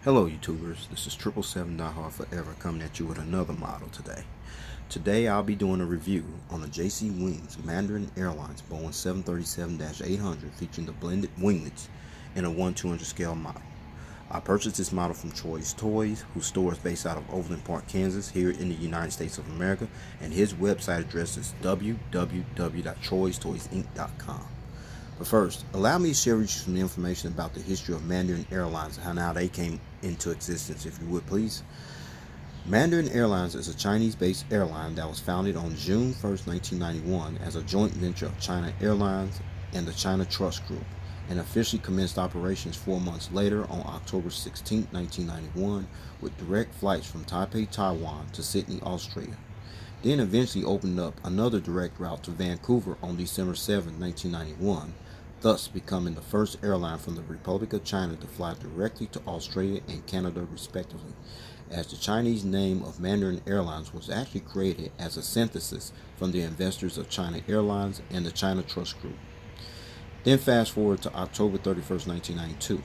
Hello YouTubers, this is 777 Die Hard Forever coming at you with another model today. Today I'll be doing a review on the JC Wings Mandarin Airlines Boeing 737-800 featuring the blended winglets in a 1/200 scale model. I purchased this model from Choice Toys, whose store is based out of Overland Park, Kansas, here in the United States of America, and his website address is www.choicetoysinc.com. But first, allow me to share with you some information about the history of Mandarin Airlines and how they came into existence, if you would please. Mandarin Airlines is a Chinese-based airline that was founded on June 1st, 1991 as a joint venture of China Airlines and the China Trust Group, and officially commenced operations 4 months later on October 16, 1991, with direct flights from Taipei, Taiwan to Sydney, Australia. Then eventually opened up another direct route to Vancouver on December 7, 1991, thus becoming the first airline from the Republic of China to fly directly to Australia and Canada respectively, as the Chinese name of Mandarin Airlines was actually created as a synthesis from the investors of China Airlines and the China Trust Group. Then fast forward to October 31st, 1992,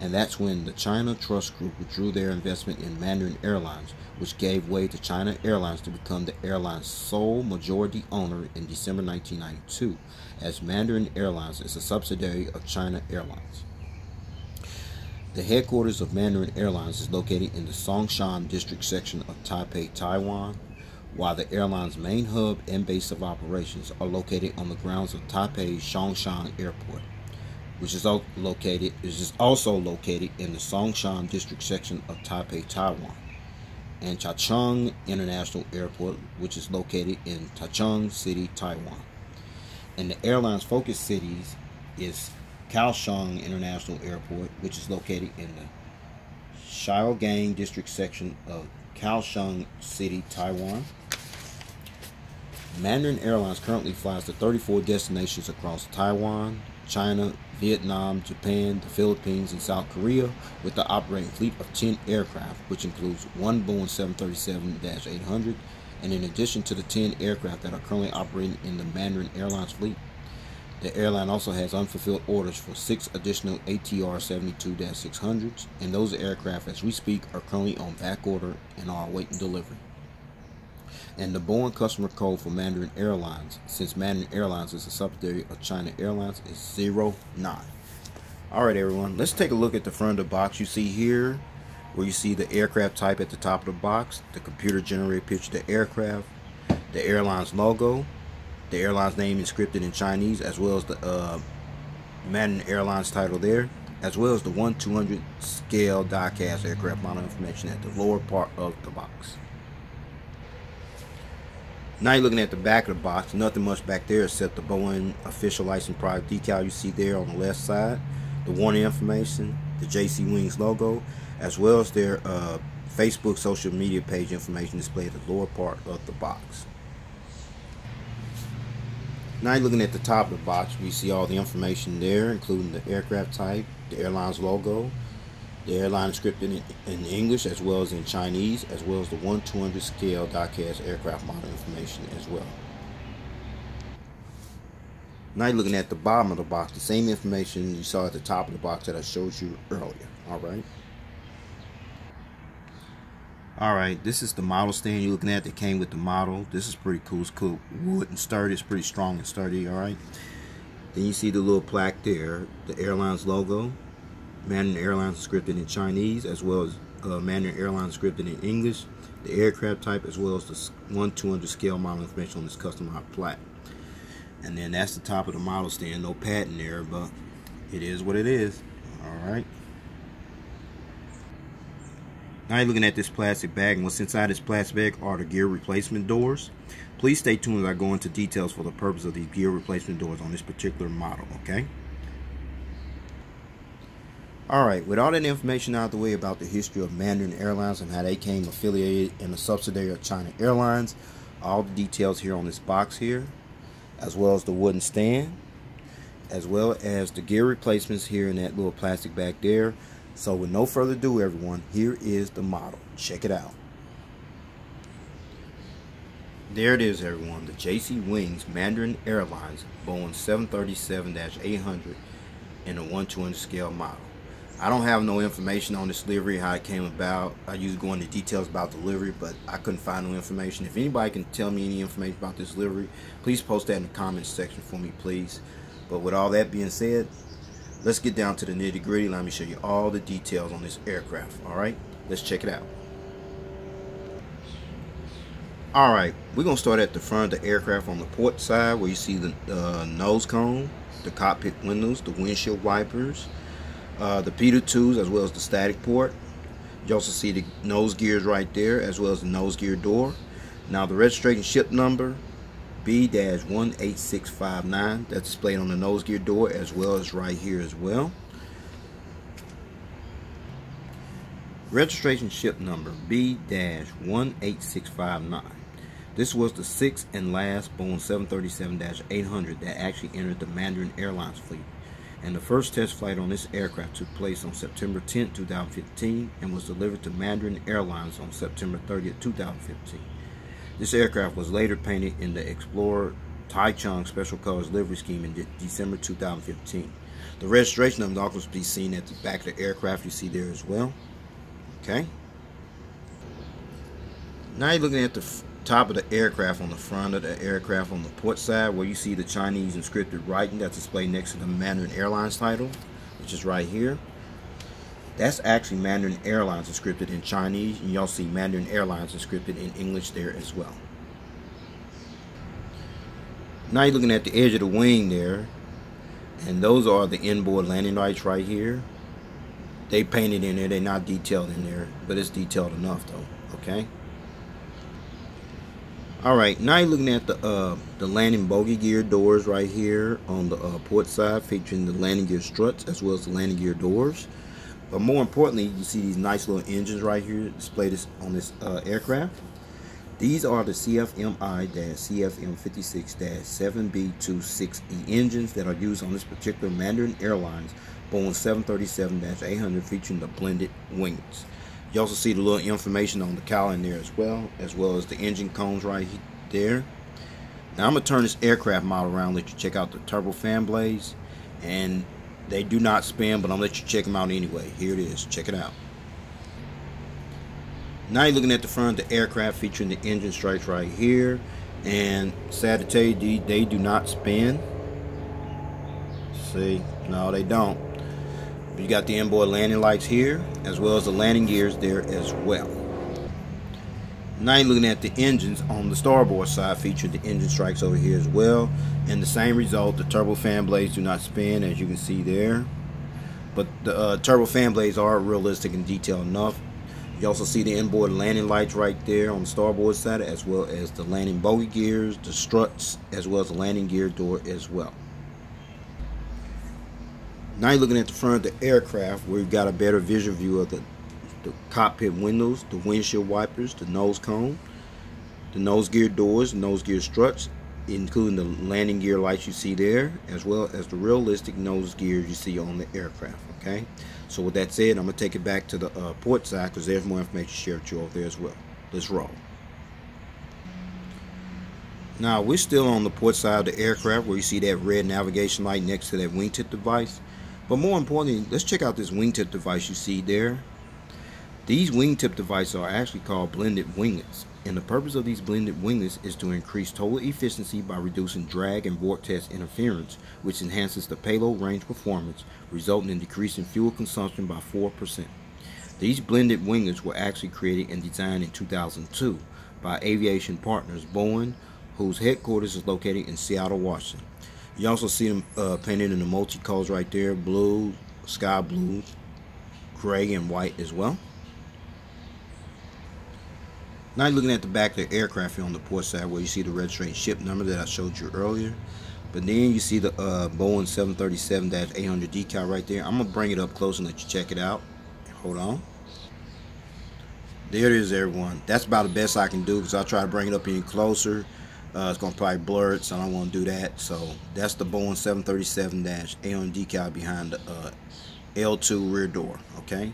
and that's when the China Trust Group withdrew their investment in Mandarin Airlines, which gave way to China Airlines to become the airline's sole majority owner in December 1992, as Mandarin Airlines is a subsidiary of China Airlines. The headquarters of Mandarin Airlines is located in the Songshan district section of Taipei, Taiwan, while the airline's main hub and base of operations are located on the grounds of Taipei Songshan Airport, which is also located in the Songshan district section of Taipei, Taiwan, and Taichung International Airport, which is located in Taichung City, Taiwan. And the airline's focus cities is Kaohsiung International Airport, which is located in the Xiaogang district section of Kaohsiung City, Taiwan. Mandarin Airlines currently flies to 34 destinations across Taiwan, China, Vietnam, Japan, the Philippines, and South Korea, with the operating fleet of 10 aircraft, which includes one Boeing 737-800, and in addition to the 10 aircraft that are currently operating in the Mandarin Airlines fleet, the airline also has unfulfilled orders for 6 additional ATR 72-600s, and those aircraft, as we speak, are currently on back order and are awaiting delivery. And the Boeing customer code for Mandarin Airlines, since Mandarin Airlines is a subsidiary of China Airlines, is 09. Alright everyone, let's take a look at the front of the box. You see here where you see the aircraft type at the top of the box, the computer generated picture of the aircraft, the airline's logo, the airline's name inscripted in Chinese, as well as the Mandarin Airlines title there, as well as the 1/200 scale die-cast aircraft model information at the lower part of the box. Now you're looking at the back of the box. Nothing much back there except the Boeing official license product decal you see there on the left side, the warning information, the JC Wings logo, as well as their Facebook social media page information displayed at the lower part of the box. Now you're looking at the top of the box. We see all the information there, including the aircraft type, the airline's logo, the airline scripted in English as well as in Chinese, as well as the 1/200 scale die-cast aircraft model information as well. Now you're looking at the bottom of the box, the same information you saw at the top of the box that I showed you earlier. Alright, this is the model stand you're looking at that came with the model. This is pretty cool. It's cool wood and sturdy. It's pretty strong and sturdy. Alright, then you see the little plaque there, the airline's logo, Mandarin Airlines scripted in Chinese, as well as Mandarin Airlines scripted in English, the aircraft type, as well as the 1/200 scale model information on this customized plaque. And then that's the top of the model stand. No padding there, but it is what it is. Alright, now you're looking at this plastic bag, and what's inside this plastic bag are the gear replacement doors. Please stay tuned as I go into details for the purpose of these gear replacement doors on this particular model, okay? Alright, with all that information out of the way about the history of Mandarin Airlines and how they came affiliated in a subsidiary of China Airlines, all the details here on this box here, as well as the wooden stand, as well as the gear replacements here in that little plastic bag there. So with no further ado everyone, here is the model. Check it out. There it is everyone, the JC Wings Mandarin Airlines Boeing 737-800 in a 1/200 scale model. I don't have no information on this livery, how it came about. I usually go into details about the livery, but I couldn't find no information. If anybody can tell me any information about this livery, please post that in the comments section for me, please. But with all that being said, let's get down to the nitty gritty. Let me show you all the details on this aircraft. All right, let's check it out. All right, we're gonna start at the front of the aircraft on the port side, where you see the nose cone, the cockpit windows, the windshield wipers, the P2s, as well as the static port. You also see the nose gears right there, as well as the nose gear door. Now the registration ship number B-18659, that's displayed on the nose gear door, as well as right here as well. Registration ship number B-18659. This was the sixth and last Boeing 737-800 that actually entered the Mandarin Airlines fleet. And the first test flight on this aircraft took place on September 10, 2015 and was delivered to Mandarin Airlines on September 30, 2015. This aircraft was later painted in the Explorer Taichung Special Colors livery scheme in December 2015. The registration number also be seen at the back of the aircraft, you see there as well. Okay. Now you're looking at the top of the aircraft, on the front of the aircraft on the port side, where you see the Chinese inscripted writing that's displayed next to the Mandarin Airlines title, which is right here. That's actually Mandarin Airlines inscripted in Chinese, and y'all see Mandarin Airlines inscripted in English there as well. Now you're looking at the edge of the wing there, and those are the inboard landing lights right here. They painted in there, they're not detailed in there, but it's detailed enough though. Okay. Alright, now you're looking at the landing bogey gear doors right here on the port side, featuring the landing gear struts as well as the landing gear doors. But more importantly, you see these nice little engines right here displayed on this aircraft. These are the CFMI-CFM56-7B26E engines that are used on this particular Mandarin Airlines Boeing 737-800, featuring the blended winglets. You also see the little information on the cowl in there as well as the engine cones right there. Now I'm going to turn this aircraft model around, let you check out the turbo fan blades. And they do not spin, but I'm going to let you check them out anyway. Here it is. Check it out. Now you're looking at the front of the aircraft, featuring the engine stripes right here. And sad to tell you, they do not spin. See? No, they don't. You got the inboard landing lights here, as well as the landing gears there as well. Now you're looking at the engines on the starboard side, featuring the engine strikes over here as well. And the same result, the turbo fan blades do not spin, as you can see there. But the turbo fan blades are realistic and detailed enough. You also see the inboard landing lights right there on the starboard side, as well as the landing bogey gears, the struts, as well as the landing gear door as well. Now you're looking at the front of the aircraft, where you've got a better visual view of the cockpit windows, the windshield wipers, the nose cone, the nose gear doors, the nose gear struts, including the landing gear lights you see there, as well as the realistic nose gears you see on the aircraft. Okay, so with that said, I'm going to take it back to the port side, because there's more information shared with you over there as well. Let's roll. Now we're still on the port side of the aircraft, where you see that red navigation light next to that wingtip device. But more importantly, let's check out this wingtip device you see there. These wingtip devices are actually called blended winglets, and the purpose of these blended winglets is to increase total efficiency by reducing drag and vortex interference, which enhances the payload range performance, resulting in decreasing fuel consumption by 4%. These blended winglets were actually created and designed in 2002 by aviation partners Boeing, whose headquarters is located in Seattle, Washington. You also see them painted in the multi-colors right there: blue, sky blue, gray, and white as well. Now you're looking at the back of the aircraft here on the port side, where you see the registration ship number that I showed you earlier. But then you see the Boeing 737-800 decal right there. I'm going to bring it up close and let you check it out. Hold on. There it is, everyone. That's about the best I can do, because I'll try to bring it up any closer. It's going to probably blur it, so I don't want to do that. So that's the Boeing 737-800 decal behind the L2 rear door. Okay.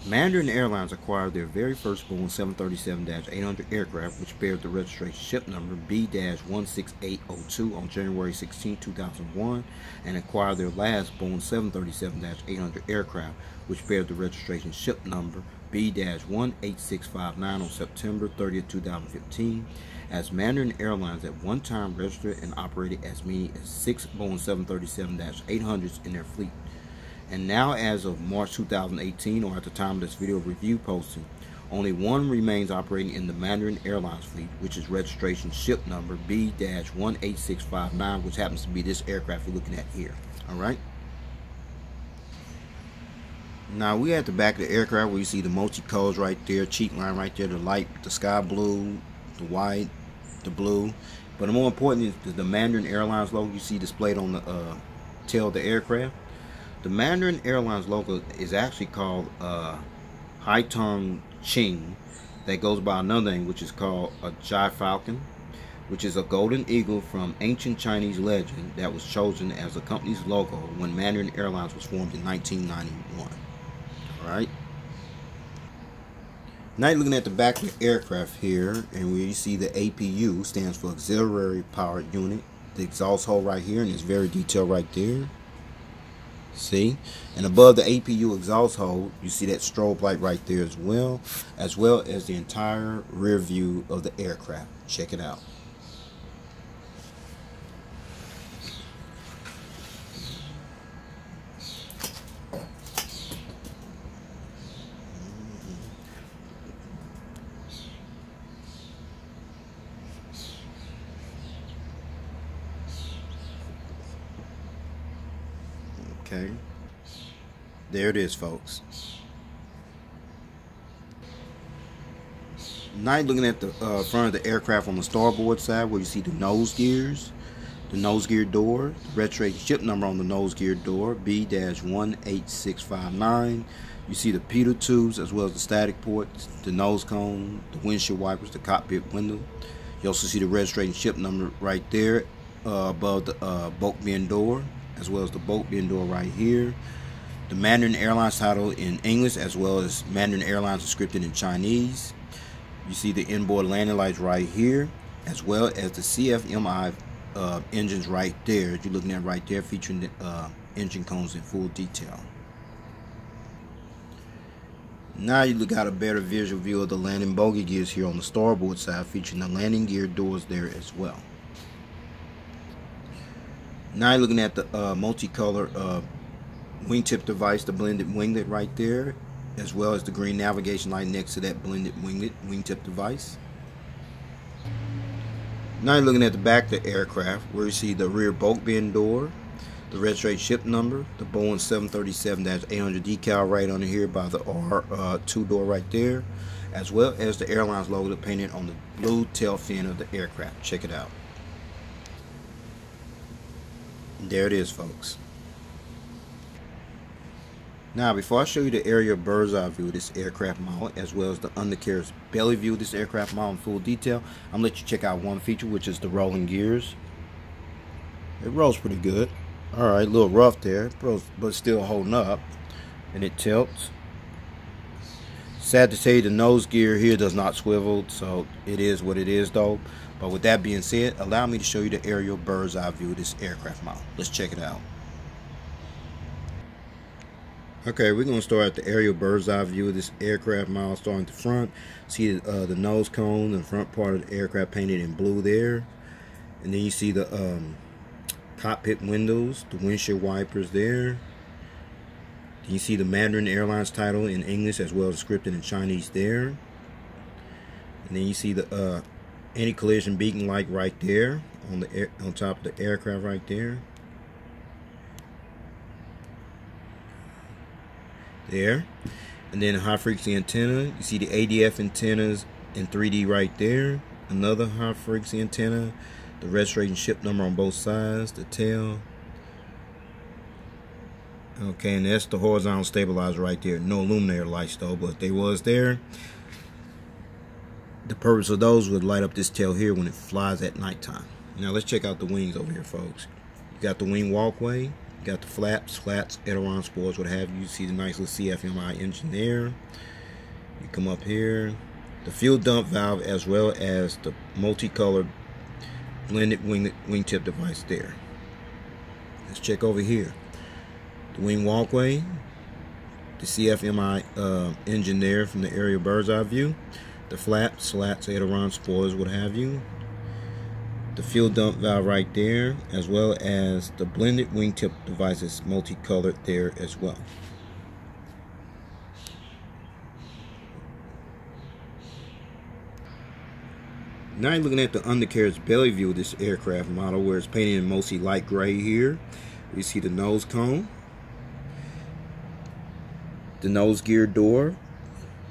Mandarin Airlines acquired their very first Boeing 737-800 aircraft, which bears the registration ship number B-16802 on January 16, 2001, and acquired their last Boeing 737-800 aircraft, which bears the registration ship number B-18659 on September 30, 2015, as Mandarin Airlines at one time registered and operated as many as 6 Boeing 737-800s in their fleet. And now, as of March 2018, or at the time of this video review posting, only one remains operating in the Mandarin Airlines fleet, which is registration ship number B-18659, which happens to be this aircraft we're looking at here. Alright? Now, we're at the back of the aircraft where you see the multi-colors right there, cheek line right there, the light, the sky blue, the white, the blue. But more important is the Mandarin Airlines logo you see displayed on the tail of the aircraft. The Mandarin Airlines logo is actually called Taichung, that goes by another name, which is called a Jai Falcon, which is a golden eagle from ancient Chinese legend that was chosen as the company's logo when Mandarin Airlines was formed in 1991. Alright. Now you're looking at the back of the aircraft here, and where you see the APU stands for Auxiliary Power Unit. The exhaust hole right here, and it's very detailed right there. See, and above the APU exhaust hole, you see that strobe light right there as well as the entire rear view of the aircraft. Check it out. Okay, there it is, folks. Now you're looking at the front of the aircraft on the starboard side, where you see the nose gears, the nose gear door, the registration ship number on the nose gear door, B-18659. You see the pitot tubes as well as the static ports, the nose cone, the windshield wipers, the cockpit window. You also see the registration ship number right there above the boat bin door, as well as the boat bin door right here. The Mandarin Airlines title in English, as well as Mandarin Airlines scripted in Chinese. You see the inboard landing lights right here, as well as the CFMI engines right there, as you're looking at right there, featuring the engine cones in full detail. Now you got a better visual view of the landing bogey gears here on the starboard side, featuring the landing gear doors there as well. Now you're looking at the multicolor wingtip device, the blended winglet right there, as well as the green navigation light next to that blended wingtip device. Now you're looking at the back of the aircraft, where you see the rear boat bin door, the registration ship number, the Boeing 737-800 decal right under here by the R2 door right there, as well as the airline's logo painted on the blue tail fin of the aircraft. Check it out. There it is, folks. Now, before I show you the aerial bird's eye view of this aircraft model, as well as the undercarriage belly view of this aircraft model in full detail, I'm going to let you check out one feature, which is the rolling gears. It rolls pretty good. Alright, a little rough there, but still holding up. And it tilts. Sad to say, the nose gear here does not swivel, so it is what it is though. But with that being said, allow me to show you the aerial bird's eye view of this aircraft model. Let's check it out. Okay, we're going to start at the aerial bird's eye view of this aircraft model, starting at the front. See the nose cone, the front part of the aircraft painted in blue there. And then you see the cockpit windows, the windshield wipers there. Then you see the Mandarin Airlines title in English, as well as scripted in Chinese there. And then you see the anti-collision beacon light right there on top of the aircraft right there. There. And then a high frequency antenna. You see the ADF antennas in 3D right there. Another high frequency antenna. The registration ship number on both sides. The tail. Okay, and that's the horizontal stabilizer right there. No illuminator lights though, but they was there. The purpose of those would light up this tail here when it flies at nighttime. Now let's check out the wings over here, folks. You got the wing walkway. Got the flaps, slats, aileron spoilers, what have you. You see the nice little CFMI engine there. You come up here, the fuel dump valve as well as the multicolored blended wingtip device there. Let's check over here. The wing walkway, the CFMI engine there from the aerial bird's eye view. The flaps, slats, aileron spoilers, what have you. The fuel dump valve right there, as well as the blended wingtip devices multicolored there as well. Now you're looking at the undercarriage belly view of this aircraft model, where it's painted in mostly light gray here. You see the nose cone, the nose gear door,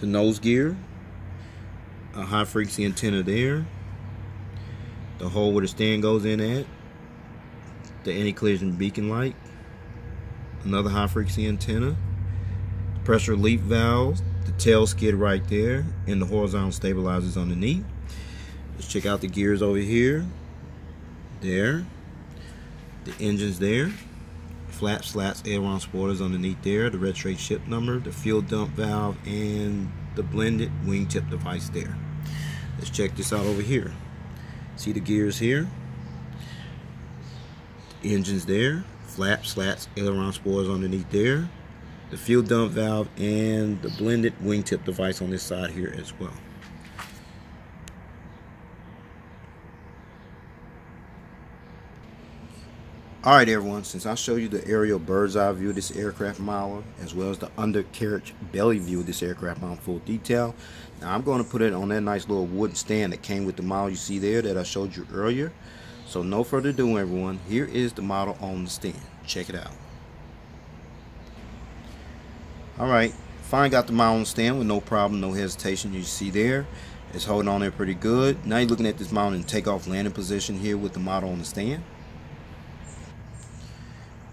the nose gear, a high frequency antenna there, the hole where the stand goes in at, the anti-collision beacon light, another high frequency antenna, pressure relief valves, the tail skid right there, and the horizontal stabilizers underneath. Let's check out the gears over here. There, the engines there, flaps, slats, aileron spoilers underneath there, the registered ship number, the fuel dump valve, and the blended wingtip device there. Let's check this out over here. See the gears here, the engines there, flaps, slats, aileron spoilers underneath there, the fuel dump valve, and the blended wingtip device on this side here as well. Alright everyone, since I showed you the aerial bird's eye view of this aircraft model, as well as the undercarriage belly view of this aircraft model in full detail, now I'm going to put it on that nice little wooden stand that came with the model you see there that I showed you earlier. So no further ado everyone, here is the model on the stand. Check it out. Alright, finally got the model on the stand with no problem, no hesitation. You see there, it's holding on there pretty good. Now you're looking at this model in takeoff landing position here with the model on the stand.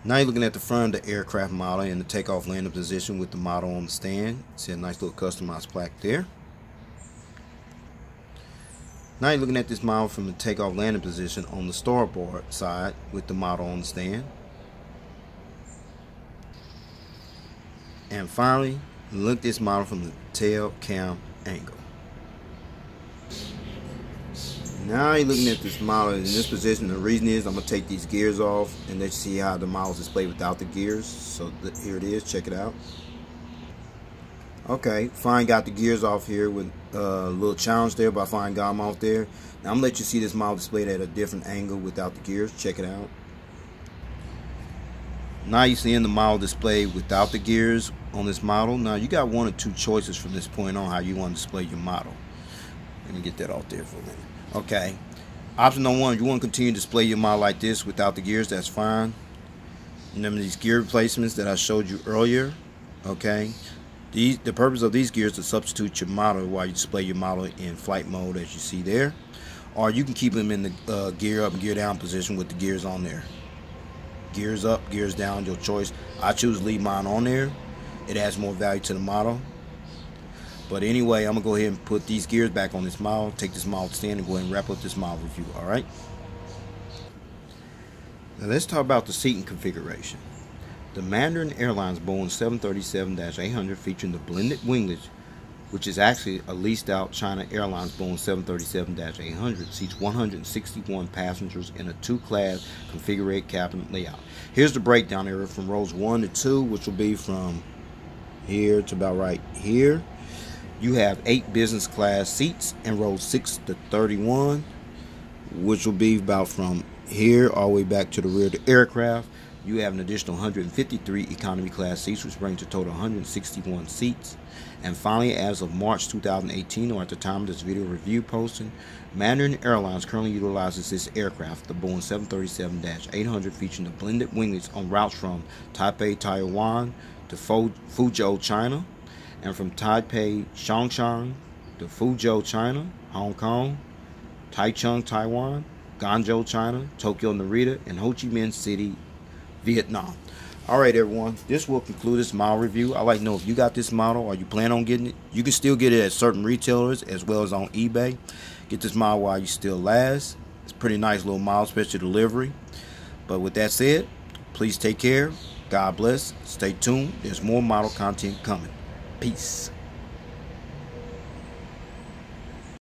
Now you're looking at the front of the aircraft model in the takeoff landing position with the model on the stand. See a nice little customized plaque there. Now you're looking at this model from the takeoff landing position on the starboard side with the model on the stand. And finally, look at this model from the tail cam angle. Now you're looking at this model in this position. The reason is I'm going to take these gears off and let you see how the model is displayed without the gears. So here it is, check it out. Okay, fine, got the gears off here with a little challenge there, but I finally got them off there. Now I'm going to let you see this model displayed at a different angle without the gears. Check it out. Now you're seeing the model displayed without the gears on this model. Now you got one or two choices from this point on how you want to display your model. Let me get that off there for a minute. Okay, option number one, if you want to continue to display your model like this without the gears, that's fine. Remember these gear replacements that I showed you earlier. Okay, the purpose of these gears is to substitute your model while you display your model in flight mode, as you see there, or you can keep them in the gear up and gear down position with the gears on there. Gears up, gears down, your choice. I choose to leave mine on there. It adds more value to the model. But anyway, I'm going to go ahead and put these gears back on this model, take this model to stand, and go ahead and wrap up this model review, alright? Now let's talk about the seating configuration. The Mandarin Airlines Boeing 737-800 featuring the blended winglets, which is actually a leased out China Airlines Boeing 737-800, seats 161 passengers in a two-class configured cabin layout. Here's the breakdown area from rows 1 to 2, which will be from here to about right here. You have 8 business class seats in rows 6 to 31, which will be about from here all the way back to the rear of the aircraft. You have an additional 153 economy class seats, which brings a total of 161 seats. And finally, as of March 2018, or at the time of this video review posting, Mandarin Airlines currently utilizes this aircraft, the Boeing 737-800, featuring the blended winglets on routes from Taipei, Taiwan to Fuzhou, China, and from Taipei, Chongqing to Fuzhou, China, Hong Kong, Taichung, Taiwan, Guangzhou, China, Tokyo, Narita, and Ho Chi Minh City, Vietnam. Alright everyone, this will conclude this model review. I'd like to know if you got this model or you plan on getting it. You can still get it at certain retailers as well as on eBay. Get this model while you still last. It's a pretty nice little model, especially the livery. But with that said, Please take care. God bless. Stay tuned. There's more model content coming. Peace.